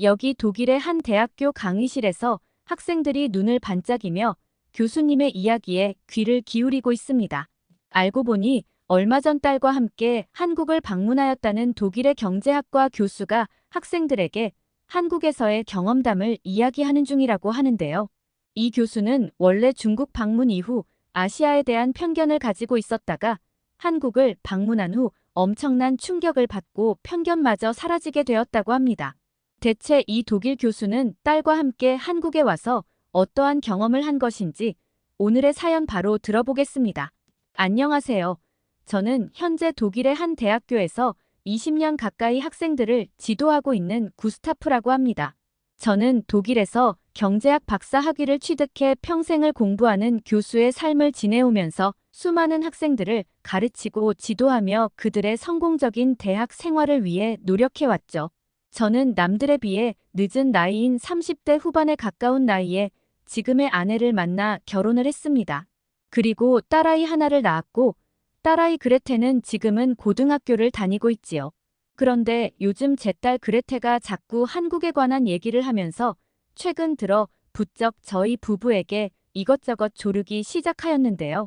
여기 독일의 한 대학교 강의실에서 학생들이 눈을 반짝이며 교수님의 이야기에 귀를 기울이고 있습니다. 알고 보니 얼마 전 딸과 함께 한국을 방문하였다는 독일의 경제학과 교수가 학생들에게 한국에서의 경험담을 이야기하는 중이라고 하는데요. 이 교수는 원래 중국 방문 이후 아시아에 대한 편견을 가지고 있었다가 한국을 방문한 후 엄청난 충격을 받고 편견마저 사라지게 되었다고 합니다. 대체 이 독일 교수는 딸과 함께 한국에 와서 어떠한 경험을 한 것인지 오늘의 사연 바로 들어보겠습니다. 안녕하세요. 저는 현재 독일의 한 대학교에서 20년 가까이 학생들을 지도하고 있는 구스타프라고 합니다. 저는 독일에서 경제학 박사 학위를 취득해 평생을 공부하는 교수의 삶을 지내오면서 수많은 학생들을 가르치고 지도하며 그들의 성공적인 대학 생활을 위해 노력해왔죠. 저는 남들에 비해 늦은 나이인 30대 후반에 가까운 나이에 지금의 아내를 만나 결혼을 했습니다. 그리고 딸아이 하나를 낳았고 딸아이 그레테는 지금은 고등학교를 다니고 있지요. 그런데 요즘 제 딸 그레테가 자꾸 한국에 관한 얘기를 하면서 최근 들어 부쩍 저희 부부에게 이것저것 조르기 시작하였는데요.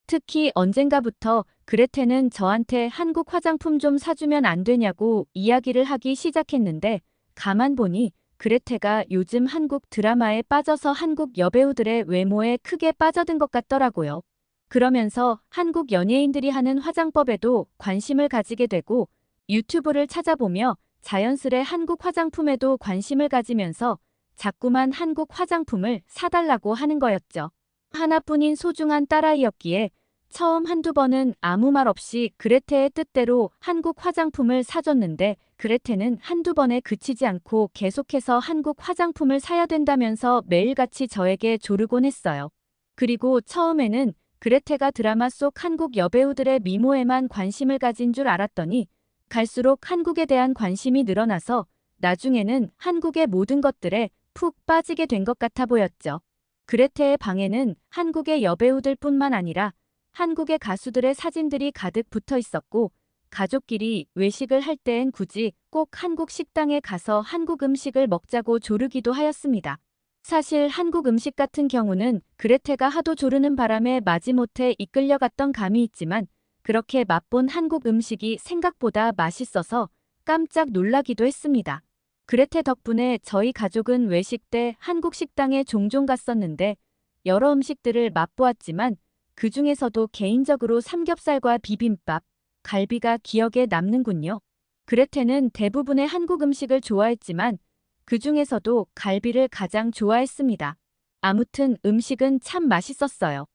특히 언젠가부터 그레테는 저한테 한국 화장품 좀 사주면 안 되냐고 이야기를 하기 시작했는데 가만 보니 그레테가 요즘 한국 드라마에 빠져서 한국 여배우들의 외모에 크게 빠져든 것 같더라고요. 그러면서 한국 연예인들이 하는 화장법에도 관심을 가지게 되고 유튜브를 찾아보며 자연스레 한국 화장품에도 관심을 가지면서 자꾸만 한국 화장품을 사달라고 하는 거였죠. 하나뿐인 소중한 딸아이였기에 처음 한두 번은 아무 말 없이 그레테의 뜻대로 한국 화장품을 사줬는데 그레테는 한두 번에 그치지 않고 계속해서 한국 화장품을 사야 된다면서 매일같이 저에게 조르곤 했어요. 그리고 처음에는 그레테가 드라마 속 한국 여배우들의 미모에만 관심을 가진 줄 알았더니 갈수록 한국에 대한 관심이 늘어나서 나중에는 한국의 모든 것들에 푹 빠지게 된 것 같아 보였죠. 그레테의 방에는 한국의 여배우들 뿐만 아니라 한국의 가수들의 사진들이 가득 붙어 있었고 가족끼리 외식을 할 때엔 굳이 꼭 한국 식당에 가서 한국 음식을 먹자고 조르기도 하였습니다. 사실 한국 음식 같은 경우는 그레테가 하도 조르는 바람에 마지못해 이끌려갔던 감이 있지만 그렇게 맛본 한국 음식이 생각보다 맛있어서 깜짝 놀라기도 했습니다. 그레테 덕분에 저희 가족은 외식 때 한국 식당에 종종 갔었는데 여러 음식들을 맛보았지만 그 중에서도 개인적으로 삼겹살과 비빔밥, 갈비가 기억에 남는군요. 그레테는 대부분의 한국 음식을 좋아했지만 그 중에서도 갈비를 가장 좋아했습니다. 아무튼 음식은 참 맛있었어요.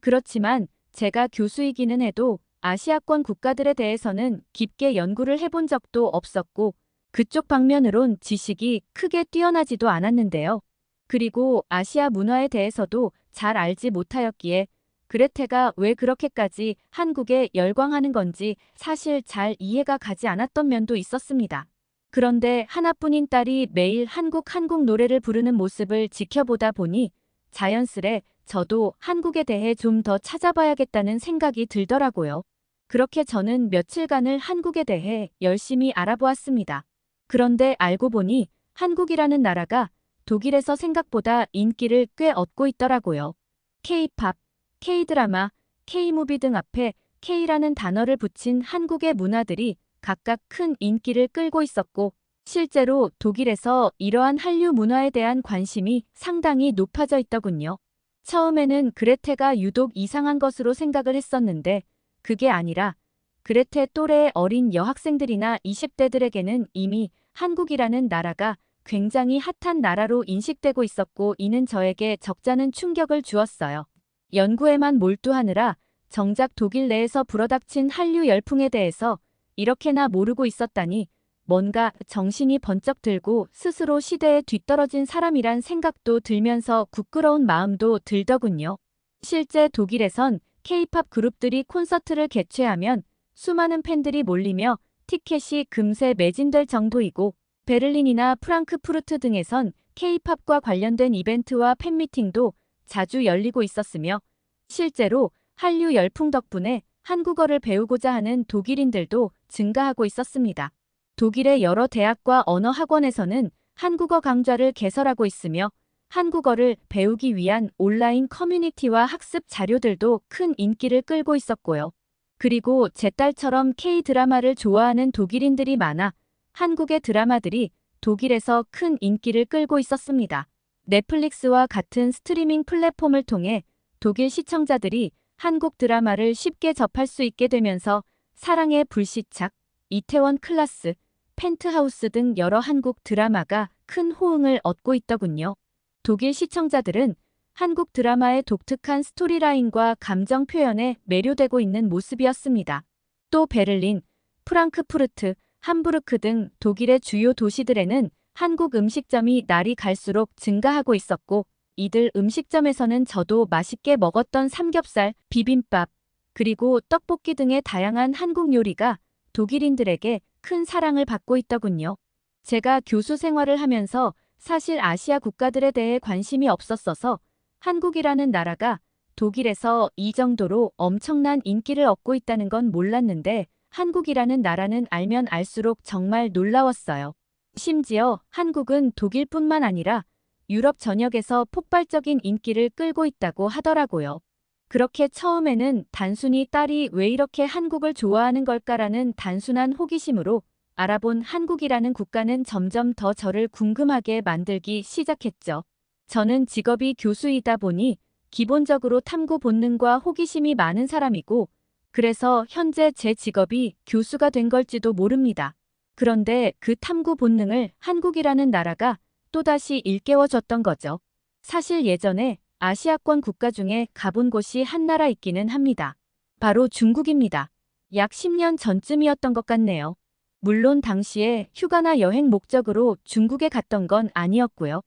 그렇지만 제가 교수이기는 해도 아시아권 국가들에 대해서는 깊게 연구를 해본 적도 없었고 그쪽 방면으론 지식이 크게 뛰어나지도 않았는데요. 그리고 아시아 문화에 대해서도 잘 알지 못하였기에 그레테가 왜 그렇게까지 한국에 열광하는 건지 사실 잘 이해가 가지 않았던 면도 있었습니다. 그런데 하나뿐인 딸이 매일 한국 노래를 부르는 모습을 지켜보다 보니 자연스레 저도 한국에 대해 좀 더 찾아봐야겠다는 생각이 들더라고요. 그렇게 저는 며칠간을 한국에 대해 열심히 알아보았습니다. 그런데 알고 보니 한국이라는 나라가 독일에서 생각보다 인기를 꽤 얻고 있더라고요. K-팝, K-드라마, K-무비 등 앞에 K라는 단어를 붙인 한국의 문화들이 각각 큰 인기를 끌고 있었고 실제로 독일에서 이러한 한류 문화에 대한 관심이 상당히 높아져 있더군요. 처음에는 그레테가 유독 이상한 것으로 생각을 했었는데 그게 아니라 그레테 또래의 어린 여학생들이나 20대들에게는 이미 한국이라는 나라가 굉장히 핫한 나라로 인식되고 있었고 이는 저에게 적잖은 충격을 주었어요. 연구에만 몰두하느라 정작 독일 내에서 불어닥친 한류 열풍에 대해서 이렇게나 모르고 있었다니 뭔가 정신이 번쩍 들고 스스로 시대에 뒤떨어진 사람이란 생각도 들면서 부끄러운 마음도 들더군요. 실제 독일에선 K-팝 그룹들이 콘서트를 개최하면 수많은 팬들이 몰리며 티켓이 금세 매진될 정도이고 베를린이나 프랑크푸르트 등에선 K-팝과 관련된 이벤트와 팬미팅도 자주 열리고 있었으며 실제로 한류 열풍 덕분에 한국어를 배우고자 하는 독일인들도 증가하고 있었습니다. 독일의 여러 대학과 언어 학원에서는 한국어 강좌를 개설하고 있으며 한국어를 배우기 위한 온라인 커뮤니티와 학습 자료들도 큰 인기를 끌고 있었고요. 그리고 제 딸처럼 K-드라마를 좋아하는 독일인들이 많아 한국의 드라마들이 독일에서 큰 인기를 끌고 있었습니다. 넷플릭스와 같은 스트리밍 플랫폼을 통해 독일 시청자들이 한국 드라마를 쉽게 접할 수 있게 되면서 사랑의 불시착, 이태원 클라스, 펜트하우스 등 여러 한국 드라마가 큰 호응을 얻고 있더군요. 독일 시청자들은 한국 드라마의 독특한 스토리라인과 감정 표현에 매료되고 있는 모습이었습니다. 또 베를린, 프랑크푸르트, 함부르크 등 독일의 주요 도시들에는 한국 음식점이 날이 갈수록 증가하고 있었고, 이들 음식점에서는 저도 맛있게 먹었던 삼겹살, 비빔밥, 그리고 떡볶이 등의 다양한 한국 요리가 독일인들에게 큰 사랑을 받고 있더군요. 제가 교수 생활을 하면서 사실 아시아 국가들에 대해 관심이 없었어서 한국이라는 나라가 독일에서 이 정도로 엄청난 인기를 얻고 있다는 건 몰랐는데 한국이라는 나라는 알면 알수록 정말 놀라웠어요. 심지어 한국은 독일뿐만 아니라 유럽 전역에서 폭발적인 인기를 끌고 있다고 하더라고요. 그렇게 처음에는 단순히 딸이 왜 이렇게 한국을 좋아하는 걸까라는 단순한 호기심으로 알아본 한국이라는 국가는 점점 더 저를 궁금하게 만들기 시작했죠. 저는 직업이 교수이다 보니 기본적으로 탐구 본능과 호기심이 많은 사람이고, 그래서 현재 제 직업이 교수가 된 걸지도 모릅니다. 그런데 그 탐구 본능을 한국이라는 나라가 또다시 일깨워줬던 거죠. 사실 예전에 아시아권 국가 중에 가본 곳이 한 나라 있기는 합니다. 바로 중국입니다. 약 10년 전쯤이었던 것 같네요. 물론 당시에 휴가나 여행 목적으로 중국에 갔던 건 아니었고요.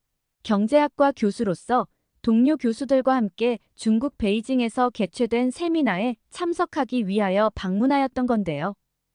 경제학과 교수로서 동료 교수들과 함께 중국 베이징에서 개최된 세미나에 참석하기 위하여 방문하였던 건데요.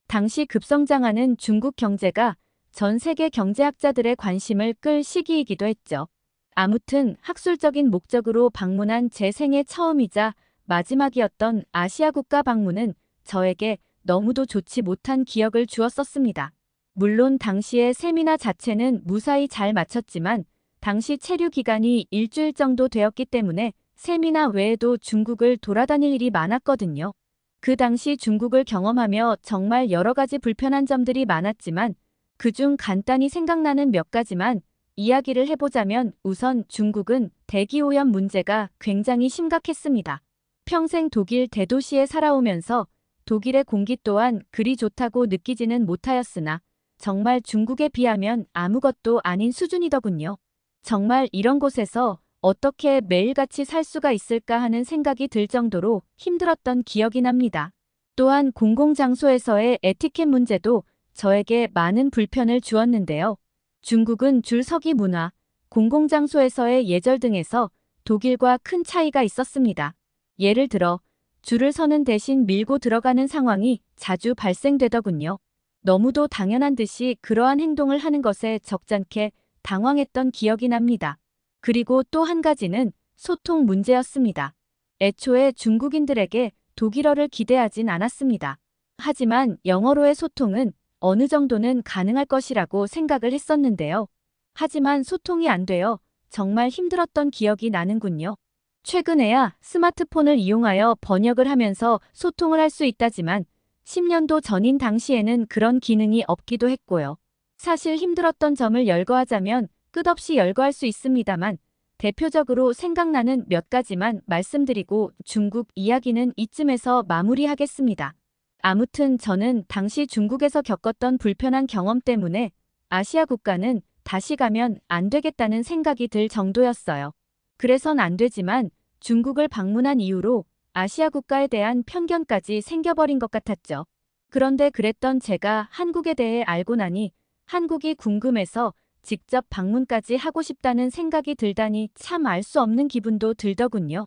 당시 급성장하는 중국 경제가 전 세계 경제학자들의 관심을 끌 시기이기도 했죠. 아무튼 학술적인 목적으로 방문한 제 생애 처음이자 마지막이었던 아시아 국가 방문은 저에게 너무도 좋지 못한 기억을 주었었습니다. 물론 당시의 세미나 자체는 무사히 잘 마쳤지만 당시 체류 기간이 일주일 정도 되었기 때문에 세미나 외에도 중국을 돌아다닐 일이 많았거든요. 그 당시 중국을 경험하며 정말 여러 가지 불편한 점들이 많았지만 그중 간단히 생각나는 몇 가지만 이야기를 해보자면 우선 중국은 대기오염 문제가 굉장히 심각했습니다. 평생 독일 대도시에 살아오면서 독일의 공기 또한 그리 좋다고 느끼지는 못하였으나 정말 중국에 비하면 아무것도 아닌 수준이더군요. 정말 이런 곳에서 어떻게 매일같이 살 수가 있을까 하는 생각이 들 정도로 힘들었던 기억이 납니다. 또한 공공장소에서의 에티켓 문제도 저에게 많은 불편을 주었는데요. 중국은 줄서기 문화, 공공장소에서의 예절 등에서 독일과 큰 차이가 있었습니다. 예를 들어 줄을 서는 대신 밀고 들어가는 상황이 자주 발생되더군요. 너무도 당연한 듯이 그러한 행동을 하는 것에 적잖게 당황했던 기억이 납니다. 그리고 또 한 가지는 소통 문제였습니다. 애초에 중국인들에게 독일어를 기대하진 않았습니다. 하지만 영어로의 소통은 어느 정도는 가능할 것이라고 생각을 했었는데요. 하지만 소통이 안 되어 정말 힘들었던 기억이 나는군요. 최근에야 스마트폰을 이용하여 번역을 하면서 소통을 할 수 있다지만 10년도 전인 당시에는 그런 기능이 없기도 했고요. 사실 힘들었던 점을 열거하자면 끝없이 열거할 수 있습니다만 대표적으로 생각나는 몇 가지만 말씀드리고 중국 이야기는 이쯤에서 마무리하겠습니다. 아무튼 저는 당시 중국에서 겪었던 불편한 경험 때문에 아시아 국가는 다시 가면 안 되겠다는 생각이 들 정도였어요. 그래선 안 되지만 중국을 방문한 이후로 아시아 국가에 대한 편견까지 생겨버린 것 같았죠. 그런데 그랬던 제가 한국에 대해 알고 나니 한국이 궁금해서 직접 방문까지 하고 싶다는 생각이 들다니 참 알 수 없는 기분도 들더군요.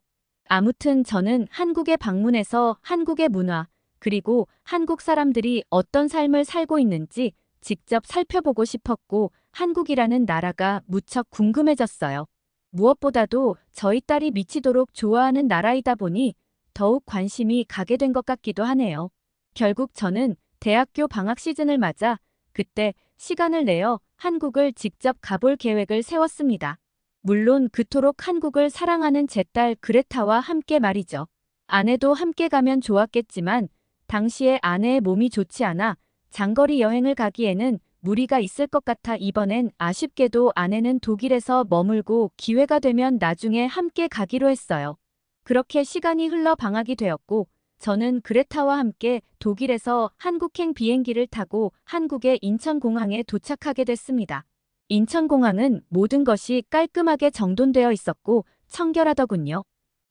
아무튼 저는 한국에 방문해서 한국의 문화, 그리고 한국 사람들이 어떤 삶을 살고 있는지 직접 살펴보고 싶었고 한국이라는 나라가 무척 궁금해졌어요. 무엇보다도 저희 딸이 미치도록 좋아하는 나라이다 보니 더욱 관심이 가게 된 것 같기도 하네요. 결국 저는 대학교 방학 시즌을 맞아 그때 시간을 내어 한국을 직접 가볼 계획을 세웠습니다. 물론 그토록 한국을 사랑하는 제 딸 그레타와 함께 말이죠. 아내도 함께 가면 좋았겠지만 당시에 아내의 몸이 좋지 않아 장거리 여행을 가기에는 무리가 있을 것 같아 이번엔 아쉽게도 아내는 독일에서 머물고 기회가 되면 나중에 함께 가기로 했어요. 그렇게 시간이 흘러 방학이 되었고 저는 그레타와 함께 독일에서 한국행 비행기를 타고 한국의 인천공항에 도착하게 됐습니다. 인천공항은 모든 것이 깔끔하게 정돈되어 있었고 청결하더군요.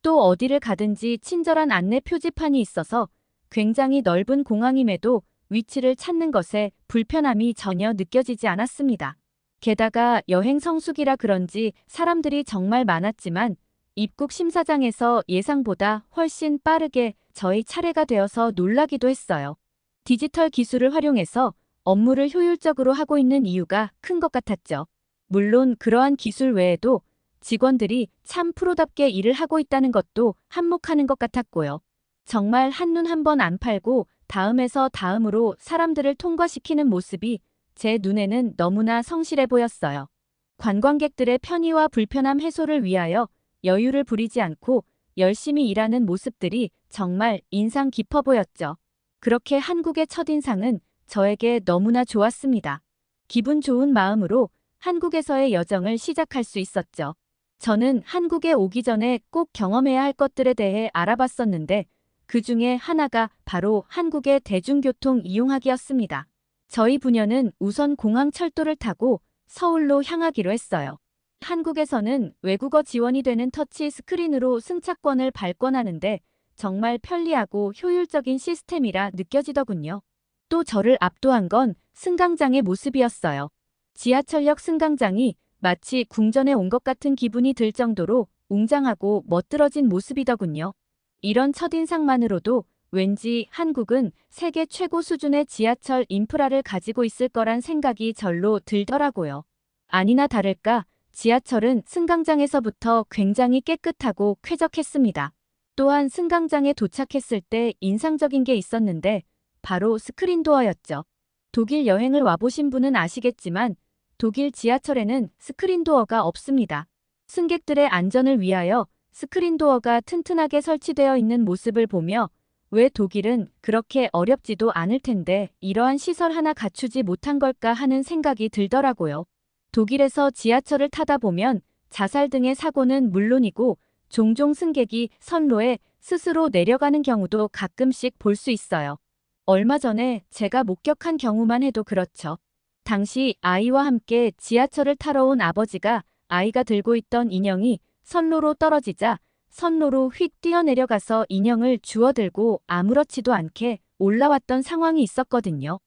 또 어디를 가든지 친절한 안내 표지판이 있어서 굉장히 넓은 공항임에도 위치를 찾는 것에 불편함이 전혀 느껴지지 않았습니다. 게다가 여행 성수기라 그런지 사람들이 정말 많았지만 입국 심사장에서 예상보다 훨씬 빠르게 저희 차례가 되어서 놀라기도 했어요. 디지털 기술을 활용해서 업무를 효율적으로 하고 있는 이유가 큰 것 같았죠. 물론 그러한 기술 외에도 직원들이 참 프로답게 일을 하고 있다는 것도 한몫하는 것 같았고요. 정말 한눈 한 번 안 팔고 다음에서 다음으로 사람들을 통과시키는 모습이 제 눈에는 너무나 성실해 보였어요. 관광객들의 편의와 불편함 해소를 위하여 여유를 부리지 않고 열심히 일하는 모습들이 정말 인상 깊어 보였죠. 그렇게 한국의 첫인상은 저에게 너무나 좋았습니다. 기분 좋은 마음으로 한국에서의 여정을 시작할 수 있었죠. 저는 한국에 오기 전에 꼭 경험해야 할 것들에 대해 알아봤었는데 그 중에 하나가 바로 한국의 대중교통 이용하기였습니다. 저희 부녀는 우선 공항철도를 타고 서울로 향하기로 했어요. 한국에서는 외국어 지원이 되는 터치 스크린으로 승차권을 발권하는데 정말 편리하고 효율적인 시스템이라 느껴지더군요. 또 저를 압도한 건 승강장의 모습이었어요. 지하철역 승강장이 마치 궁전에 온 것 같은 기분이 들 정도로 웅장하고 멋들어진 모습이더군요. 이런 첫인상만으로도 왠지 한국은 세계 최고 수준의 지하철 인프라를 가지고 있을 거란 생각이 절로 들더라고요. 아니나 다를까 지하철은 승강장에서부터 굉장히 깨끗하고 쾌적했습니다. 또한 승강장에 도착했을 때 인상적인 게 있었는데 바로 스크린도어였죠. 독일 여행을 와보신 분은 아시겠지만 독일 지하철에는 스크린도어가 없습니다. 승객들의 안전을 위하여 스크린도어가 튼튼하게 설치되어 있는 모습을 보며 왜 독일은 그렇게 어렵지도 않을 텐데 이러한 시설 하나 갖추지 못한 걸까 하는 생각이 들더라고요. 독일에서 지하철을 타다 보면 자살 등의 사고는 물론이고 종종 승객이 선로에 스스로 내려가는 경우도 가끔씩 볼 수 있어요. 얼마 전에 제가 목격한 경우만 해도 그렇죠. 당시 아이와 함께 지하철을 타러 온 아버지가 아이가 들고 있던 인형이 선로로 떨어지자 선로로 휙 뛰어내려가서 인형을 주워들고 아무렇지도 않게 올라왔던 상황이 있었거든요.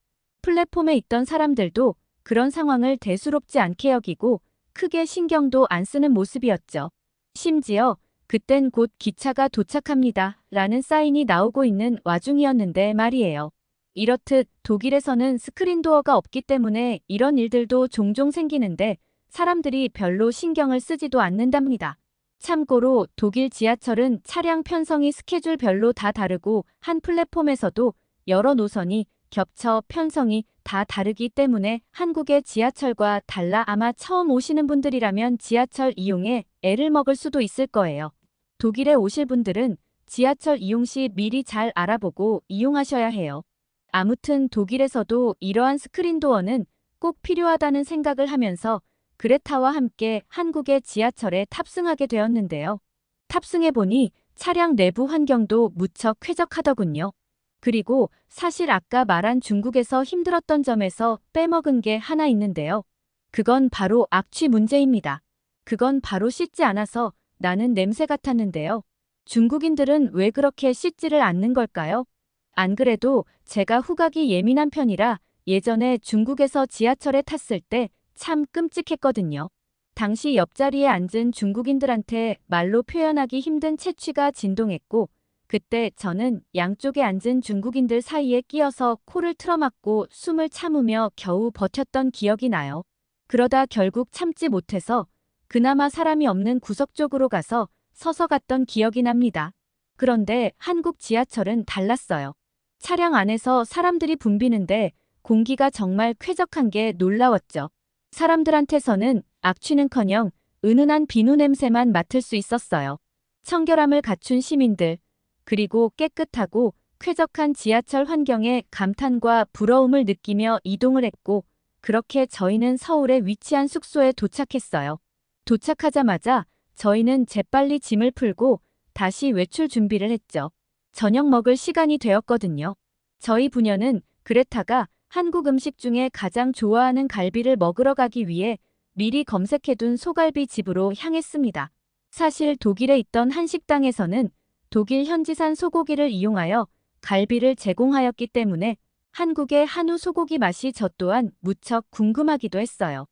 플랫폼에 있던 사람들도 그런 상황을 대수롭지 않게 여기고 크게 신경도 안 쓰는 모습이었죠. 심지어 그땐 곧 기차가 도착합니다 라는 사인이 나오고 있는 와중이었는데 말이에요. 이렇듯 독일에서는 스크린도어가 없기 때문에 이런 일들도 종종 생기는데 사람들이 별로 신경을 쓰지도 않는답니다. 참고로 독일 지하철은 차량 편성이 스케줄별로 다 다르고 한 플랫폼에서도 여러 노선이 겹쳐 편성이 다 다르기 때문에 한국의 지하철과 달라 아마 처음 오시는 분들이라면 지하철 이용에 애를 먹을 수도 있을 거예요. 독일에 오실 분들은 지하철 이용 시 미리 잘 알아보고 이용하셔야 해요. 아무튼 독일에서도 이러한 스크린도어는 꼭 필요하다는 생각을 하면서 그레타와 함께 한국의 지하철에 탑승하게 되었는데요. 탑승해보니 차량 내부 환경도 무척 쾌적하더군요. 그리고 사실 아까 말한 중국에서 힘들었던 점에서 빼먹은 게 하나 있는데요. 그건 바로 악취 문제입니다. 그건 바로 씻지 않아서 나는 냄새 같았는데요. 중국인들은 왜 그렇게 씻지를 않는 걸까요? 안 그래도 제가 후각이 예민한 편이라 예전에 중국에서 지하철에 탔을 때 참 끔찍했거든요. 당시 옆자리에 앉은 중국인들한테 말로 표현하기 힘든 체취가 진동했고 그때 저는 양쪽에 앉은 중국인들 사이에 끼어서 코를 틀어막고 숨을 참으며 겨우 버텼던 기억이 나요. 그러다 결국 참지 못해서 그나마 사람이 없는 구석 쪽으로 가서 서서 갔던 기억이 납니다. 그런데 한국 지하철은 달랐어요. 차량 안에서 사람들이 붐비는데 공기가 정말 쾌적한 게 놀라웠죠. 사람들한테서는 악취는커녕 은은한 비누 냄새만 맡을 수 있었어요. 청결함을 갖춘 시민들, 그리고 깨끗하고 쾌적한 지하철 환경에 감탄과 부러움을 느끼며 이동을 했고, 그렇게 저희는 서울에 위치한 숙소에 도착했어요. 도착하자마자 저희는 재빨리 짐을 풀고 다시 외출 준비를 했죠. 저녁 먹을 시간이 되었거든요. 저희 부녀는 그레타가 한국 음식 중에 가장 좋아하는 갈비를 먹으러 가기 위해 미리 검색해둔 소갈비 집으로 향했습니다. 사실 독일에 있던 한 식당에서는 독일 현지산 소고기를 이용하여 갈비를 제공하였기 때문에 한국의 한우 소고기 맛이 저 또한 무척 궁금하기도 했어요.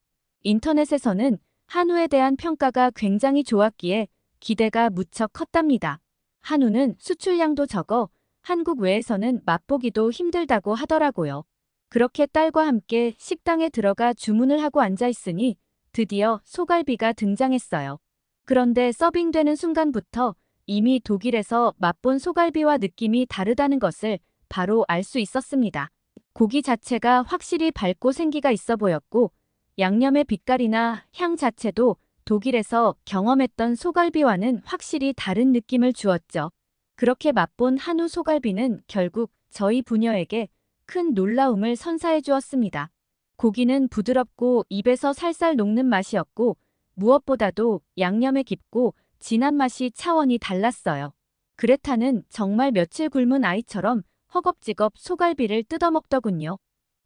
인터넷에서는 한우에 대한 평가가 굉장히 좋았기에 기대가 무척 컸답니다. 한우는 수출량도 적어 한국 외에서는 맛보기도 힘들다고 하더라고요. 그렇게 딸과 함께 식당에 들어가 주문을 하고 앉아 있으니 드디어 소갈비가 등장했어요. 그런데 서빙되는 순간부터 이미 독일에서 맛본 소갈비와 느낌이 다르다는 것을 바로 알 수 있었습니다. 고기 자체가 확실히 밝고 생기가 있어 보였고, 양념의 빛깔이나 향 자체도 독일에서 경험했던 소갈비와는 확실히 다른 느낌을 주었죠. 그렇게 맛본 한우 소갈비는 결국 저희 부녀에게 큰 놀라움을 선사해 주었습니다. 고기는 부드럽고 입에서 살살 녹는 맛이었고, 무엇보다도 양념의 깊고 진한 맛이 차원이 달랐어요. 그레타는 정말 며칠 굶은 아이처럼 허겁지겁 소갈비를 뜯어먹더군요.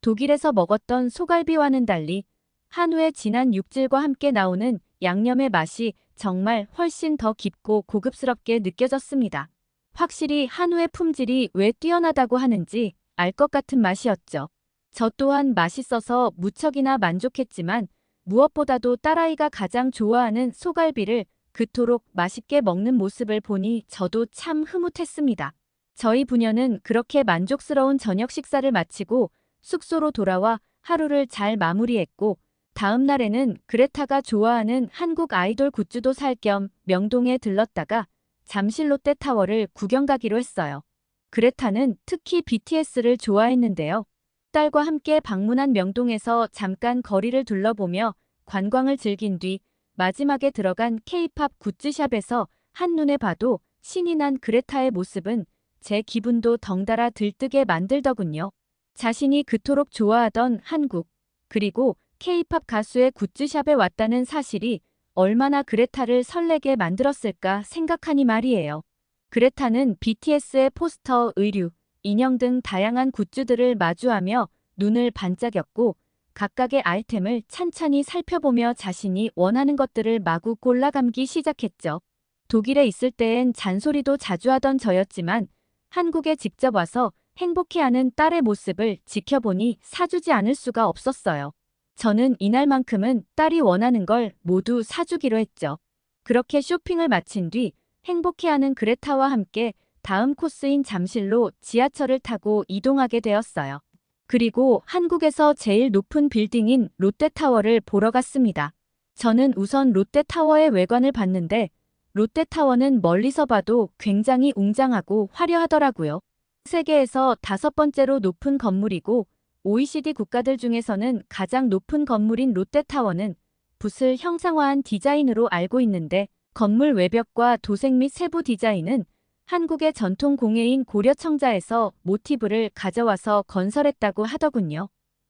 독일에서 먹었던 소갈비와는 달리 한우의 진한 육질과 함께 나오는 양념의 맛이 정말 훨씬 더 깊고 고급스럽게 느껴졌습니다. 확실히 한우의 품질이 왜 뛰어나다고 하는지 알 것 같은 맛이었죠. 저 또한 맛있어서 무척이나 만족했지만 무엇보다도 딸아이가 가장 좋아하는 소갈비를 그토록 맛있게 먹는 모습을 보니 저도 참 흐뭇했습니다. 저희 부녀는 그렇게 만족스러운 저녁 식사를 마치고 숙소로 돌아와 하루를 잘 마무리했고, 다음 날에는 그레타가 좋아하는 한국 아이돌 굿즈도 살 겸 명동에 들렀다가 잠실 롯데타워를 구경 가기로 했어요. 그레타는 특히 BTS를 좋아했는데요. 딸과 함께 방문한 명동에서 잠깐 거리를 둘러보며 관광을 즐긴 뒤 마지막에 들어간 K-팝 굿즈샵에서 한눈에 봐도 신이 난 그레타의 모습은 제 기분도 덩달아 들뜨게 만들더군요. 자신이 그토록 좋아하던 한국, 그리고 K-팝 가수의 굿즈샵에 왔다는 사실이 얼마나 그레타를 설레게 만들었을까 생각하니 말이에요. 그레타는 BTS의 포스터, 의류, 인형 등 다양한 굿즈들을 마주하며 눈을 반짝였고, 각각의 아이템을 찬찬히 살펴보며 자신이 원하는 것들을 마구 골라감기 시작했죠. 독일에 있을 때엔 잔소리도 자주 하던 저였지만 한국에 직접 와서 행복해하는 딸의 모습을 지켜보니 사주지 않을 수가 없었어요. 저는 이날만큼은 딸이 원하는 걸 모두 사주기로 했죠. 그렇게 쇼핑을 마친 뒤 행복해하는 그레타와 함께 다음 코스인 잠실로 지하철을 타고 이동하게 되었어요. 그리고 한국에서 제일 높은 빌딩인 롯데타워를 보러 갔습니다. 저는 우선 롯데타워의 외관을 봤는데 롯데타워는 멀리서 봐도 굉장히 웅장하고 화려하더라고요. 세계에서 5번째로 높은 건물이고 OECD 국가들 중에서는 가장 높은 건물인 롯데타워는 붓을 형상화한 디자인으로 알고 있는데, 건물 외벽과 도색 및 세부 디자인은 한국의 전통 공예인 고려청자에서 모티브를 가져와서 건설했다고 하더군요.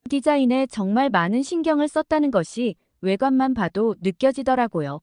디자인에 정말 많은 신경을 썼다는 것이 외관만 봐도 느껴지더라고요.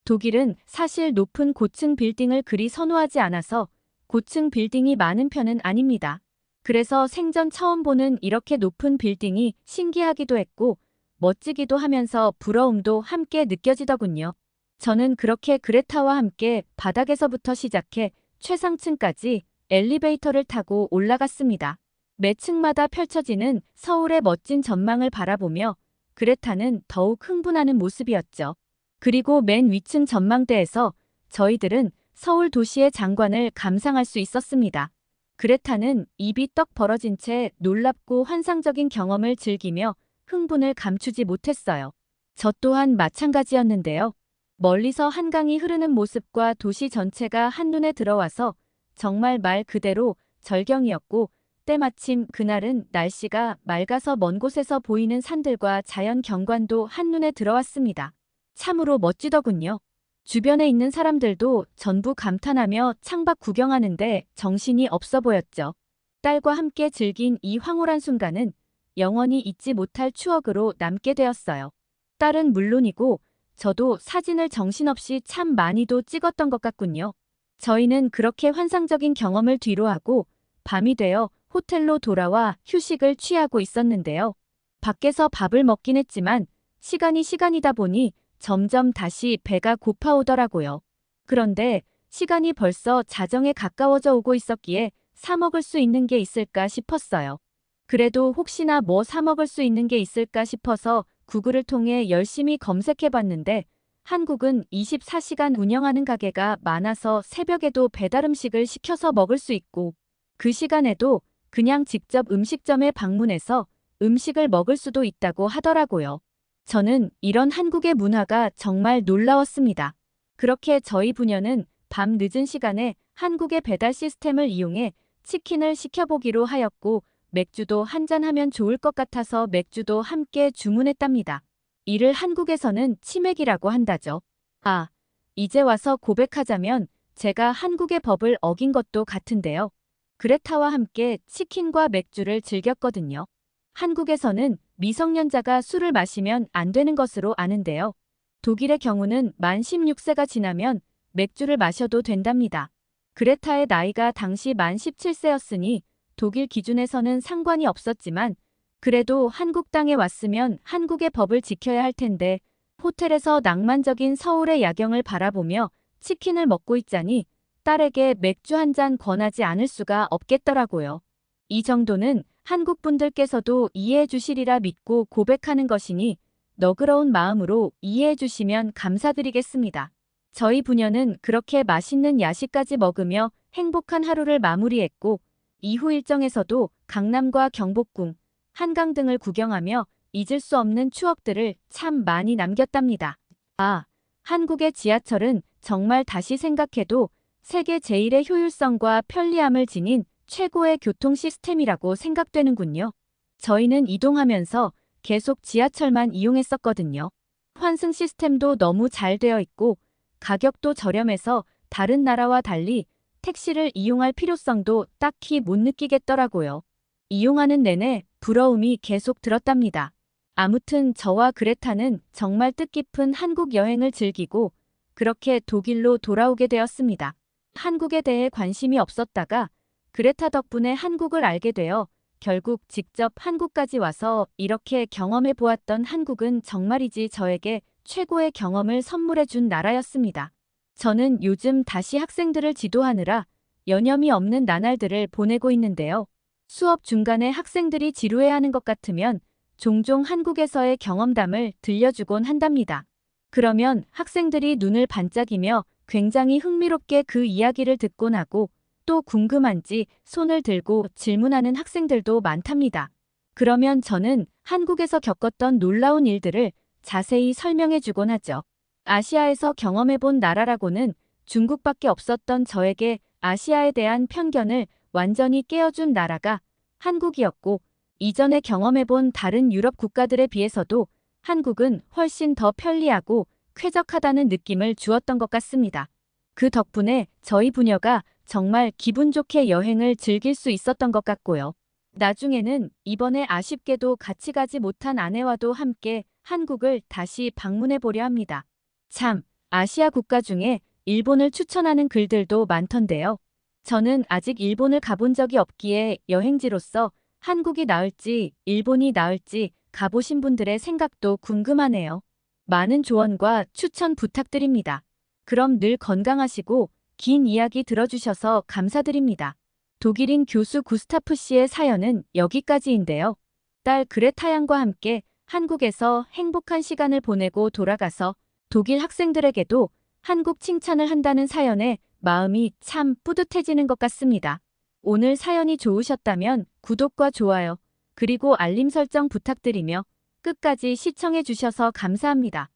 독일은 사실 높은 고층 빌딩을 그리 선호하지 않아서 고층 빌딩이 많은 편은 아닙니다. 그래서 생전 처음 보는 이렇게 높은 빌딩이 신기하기도 했고 멋지기도 하면서 부러움도 함께 느껴지더군요. 저는 그렇게 그레타와 함께 바닥에서부터 시작해 최상층까지 엘리베이터를 타고 올라갔습니다. 매 층마다 펼쳐지는 서울의 멋진 전망을 바라보며 그레타는 더욱 흥분하는 모습이었죠. 그리고 맨 위층 전망대에서 저희들은 서울 도시의 장관을 감상할 수 있었습니다. 그레타는 입이 떡 벌어진 채 놀랍고 환상적인 경험을 즐기며 흥분을 감추지 못했어요. 저 또한 마찬가지였는데요. 멀리서 한강이 흐르는 모습과 도시 전체가 한눈에 들어와서 정말 말 그대로 절경이었고, 때마침 그날은 날씨가 맑아서 먼 곳에서 보이는 산들과 자연 경관도 한눈에 들어왔습니다. 참으로 멋지더군요. 주변에 있는 사람들도 전부 감탄하며 창밖 구경하는데 정신이 없어 보였죠. 딸과 함께 즐긴 이 황홀한 순간은 영원히 잊지 못할 추억으로 남게 되었어요. 딸은 물론이고 저도 사진을 정신없이 참 많이도 찍었던 것 같군요. 저희는 그렇게 환상적인 경험을 뒤로하고 밤이 되어 호텔로 돌아와 휴식을 취하고 있었는데요. 밖에서 밥을 먹긴 했지만 시간이다 보니 점점 다시 배가 고파오더라고요. 그런데 시간이 벌써 자정에 가까워져 오고 있었기에 사 먹을 수 있는 게 있을까 싶었어요. 그래도 혹시나 뭐 사 먹을 수 있는 게 있을까 싶어서 구글을 통해 열심히 검색해 봤는데 한국은 24시간 운영하는 가게가 많아서 새벽에도 배달 음식을 시켜서 먹을 수 있고 그 시간에도 그냥 직접 음식점에 방문해서 음식을 먹을 수도 있다고 하더라고요. 저는 이런 한국의 문화가 정말 놀라웠습니다. 그렇게 저희 부녀는 밤 늦은 시간에 한국의 배달 시스템을 이용해 치킨을 시켜보기로 하였고 맥주도 한잔하면 좋을 것 같아서 맥주도 함께 주문했답니다. 이를 한국에서는 치맥이라고 한다죠. 아, 이제 와서 고백하자면 제가 한국의 법을 어긴 것도 같은데요. 그레타와 함께 치킨과 맥주를 즐겼거든요. 한국에서는 미성년자가 술을 마시면 안 되는 것으로 아는데요. 독일의 경우는 만 16세가 지나면 맥주를 마셔도 된답니다. 그레타의 나이가 당시 만 17세였으니 독일 기준에서는 상관이 없었지만 그래도 한국 땅에 왔으면 한국의 법을 지켜야 할 텐데 호텔에서 낭만적인 서울의 야경을 바라보며 치킨을 먹고 있자니 딸에게 맥주 한 잔 권하지 않을 수가 없겠더라고요. 이 정도는 한국 분들께서도 이해해 주시리라 믿고 고백하는 것이니 너그러운 마음으로 이해해 주시면 감사드리겠습니다. 저희 부녀는 그렇게 맛있는 야식까지 먹으며 행복한 하루를 마무리했고 이후 일정에서도 강남과 경복궁, 한강 등을 구경하며 잊을 수 없는 추억들을 참 많이 남겼답니다. 아, 한국의 지하철은 정말 다시 생각해도 세계 제일의 효율성과 편리함을 지닌 최고의 교통 시스템이라고 생각되는군요. 저희는 이동하면서 계속 지하철만 이용했었거든요. 환승 시스템도 너무 잘 되어 있고 가격도 저렴해서 다른 나라와 달리 택시를 이용할 필요성도 딱히 못 느끼겠더라고요. 이용하는 내내 부러움이 계속 들었답니다. 아무튼 저와 그레타는 정말 뜻깊은 한국 여행을 즐기고 그렇게 독일로 돌아오게 되었습니다. 한국에 대해 관심이 없었다가 그레타 덕분에 한국을 알게 되어 결국 직접 한국까지 와서 이렇게 경험해 보았던 한국은 정말이지 저에게 최고의 경험을 선물해 준 나라였습니다. 저는 요즘 다시 학생들을 지도하느라 여념이 없는 나날들을 보내고 있는데요. 수업 중간에 학생들이 지루해하는 것 같으면 종종 한국에서의 경험담을 들려주곤 한답니다. 그러면 학생들이 눈을 반짝이며 굉장히 흥미롭게 그 이야기를 듣곤 하고 또 궁금한지 손을 들고 질문하는 학생들도 많답니다. 그러면 저는 한국에서 겪었던 놀라운 일들을 자세히 설명해 주곤 하죠. 아시아에서 경험해본 나라라고는 중국밖에 없었던 저에게 아시아에 대한 편견을 완전히 깨어준 나라가 한국이었고 이전에 경험해본 다른 유럽 국가들에 비해서도 한국은 훨씬 더 편리하고 쾌적하다는 느낌을 주었던 것 같습니다. 그 덕분에 저희 부녀가 정말 기분 좋게 여행을 즐길 수 있었던 것 같고요. 나중에는 이번에 아쉽게도 같이 가지 못한 아내와도 함께 한국을 다시 방문해 보려 합니다. 참, 아시아 국가 중에 일본을 추천하는 글들도 많던데요. 저는 아직 일본을 가본 적이 없기에 여행지로서 한국이 나을지 일본이 나을지 가보신 분들의 생각도 궁금하네요. 많은 조언과 추천 부탁드립니다. 그럼 늘 건강하시고 긴 이야기 들어주셔서 감사드립니다. 독일인 교수 구스타프 씨의 사연은 여기까지인데요. 딸 그레타 양과 함께 한국에서 행복한 시간을 보내고 돌아가서 독일 학생들에게도 한국 칭찬을 한다는 사연에 마음이 참 뿌듯해지는 것 같습니다. 오늘 사연이 좋으셨다면 구독과 좋아요, 그리고 알림 설정 부탁드리며 끝까지 시청해 주셔서 감사합니다.